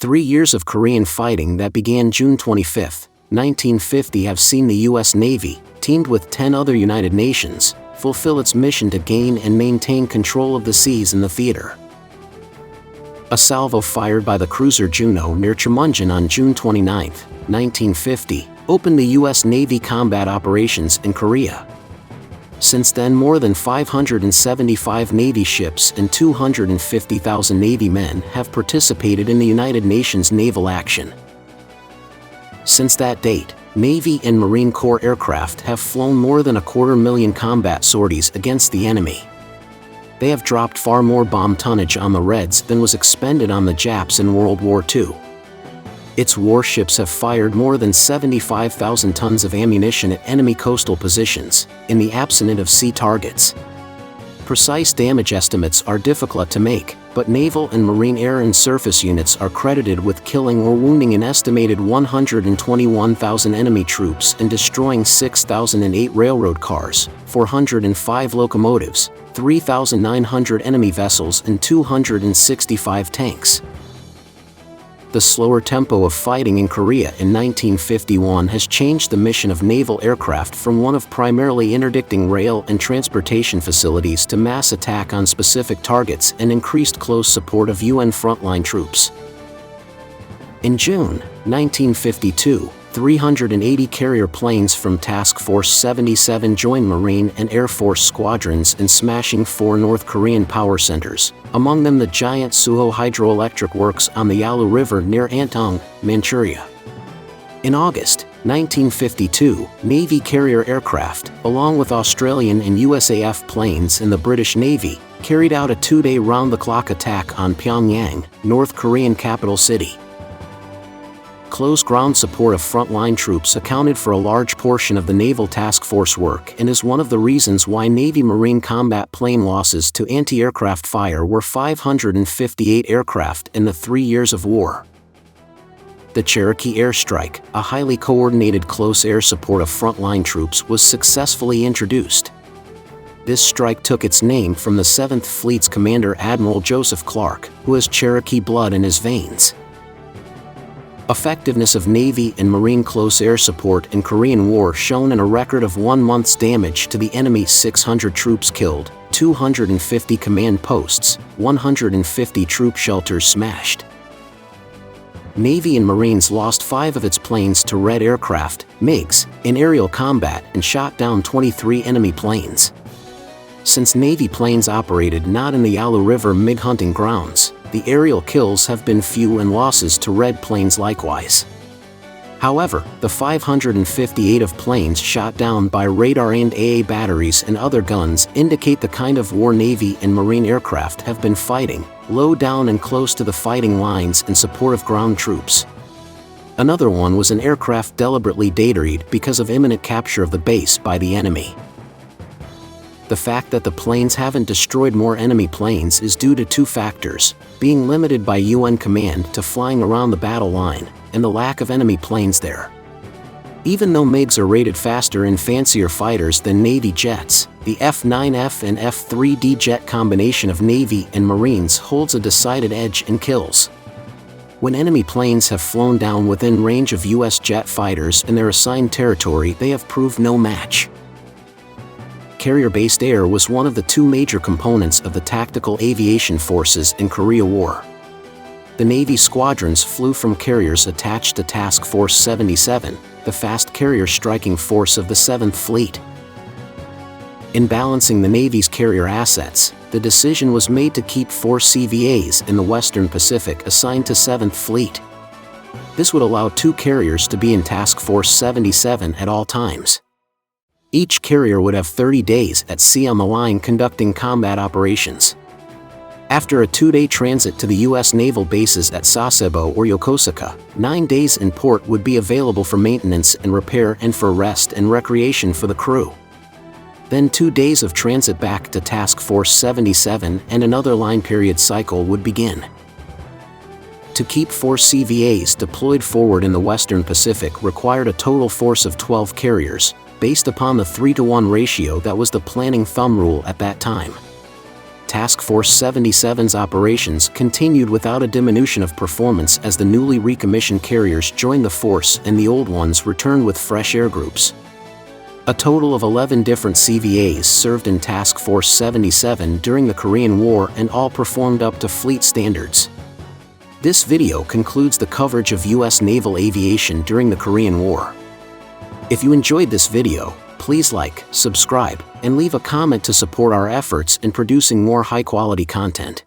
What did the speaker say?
3 years of Korean fighting that began June 25, 1950 have seen the U.S. Navy, teamed with 10 other United Nations, fulfill its mission to gain and maintain control of the seas in the theater. A salvo fired by the cruiser Juno near Chemunjin on June 29, 1950, opened the U.S. Navy combat operations in Korea. Since then, more than 575 Navy ships and 250,000 Navy men have participated in the United Nations naval action. Since that date, Navy and Marine Corps aircraft have flown more than 250,000 combat sorties against the enemy. They have dropped far more bomb tonnage on the Reds than was expended on the Japs in World War II. Its warships have fired more than 75,000 tons of ammunition at enemy coastal positions, in the absence of sea targets. Precise damage estimates are difficult to make, but Naval and Marine air and surface units are credited with killing or wounding an estimated 121,000 enemy troops and destroying 6,008 railroad cars, 405 locomotives, 3,900 enemy vessels and 265 tanks. The slower tempo of fighting in Korea in 1951 has changed the mission of naval aircraft from one of primarily interdicting rail and transportation facilities to mass attack on specific targets and increased close support of UN frontline troops. In June 1952, 380 carrier planes from Task Force 77 joined Marine and Air Force squadrons in smashing 4 North Korean power centers, among them the giant Suho hydroelectric works on the Yalu River near Antong, Manchuria. In August 1952, Navy carrier aircraft, along with Australian and USAF planes and the British Navy, carried out a 2-day round-the-clock attack on Pyongyang, North Korean capital city. Close ground support of frontline troops accounted for a large portion of the naval task force work and is one of the reasons why Navy-Marine combat plane losses to anti-aircraft fire were 558 aircraft in the 3 years of war. The Cherokee airstrike, a highly coordinated close air support of frontline troops, was successfully introduced. This strike took its name from the 7th Fleet's commander Admiral Joseph Clark, who has Cherokee blood in his veins. Effectiveness of Navy and Marine close air support in Korean War shown in a record of 1 month's damage to the enemy: 600 troops killed, 250 command posts, 150 troop shelters smashed. Navy and Marines lost 5 of its planes to Red aircraft, Migs, in aerial combat and shot down 23 enemy planes. Since Navy planes operated not in the Yalu River MiG hunting grounds, the aerial kills have been few and losses to Red planes likewise. However, the 558 of planes shot down by radar-aimed AA batteries and other guns indicate the kind of war Navy and Marine aircraft have been fighting, low down and close to the fighting lines in support of ground troops. Another one was an aircraft deliberately datoried because of imminent capture of the base by the enemy. The fact that the planes haven't destroyed more enemy planes is due to 2 factors: being limited by UN command to flying around the battle line, and the lack of enemy planes there. Even though MiGs are rated faster and fancier fighters than Navy jets, the F-9F and F-3D jet combination of Navy and Marines holds a decided edge in kills. When enemy planes have flown down within range of US jet fighters in their assigned territory, they have proved no match. Carrier-based air was one of the 2 major components of the tactical aviation forces in Korea War. The Navy squadrons flew from carriers attached to Task Force 77, the fast carrier striking force of the 7th Fleet. In balancing the Navy's carrier assets, the decision was made to keep 4 CVAs in the Western Pacific assigned to 7th Fleet. This would allow 2 carriers to be in Task Force 77 at all times. Each carrier would have 30 days at sea on the line conducting combat operations. After a 2-day transit to the U.S. naval bases at Sasebo or Yokosuka, 9 days in port would be available for maintenance and repair and for rest and recreation for the crew. Then 2 days of transit back to Task Force 77 and another line period cycle would begin. To keep 4 CVAs deployed forward in the Western Pacific required a total force of 12 carriers, based upon the 3-to-1 ratio that was the planning thumb rule at that time. Task Force 77's operations continued without a diminution of performance as the newly recommissioned carriers joined the force and the old ones returned with fresh air groups. A total of 11 different CVAs served in Task Force 77 during the Korean War and all performed up to fleet standards. This video concludes the coverage of U.S. naval aviation during the Korean War. If you enjoyed this video, please like, subscribe, and leave a comment to support our efforts in producing more high-quality content.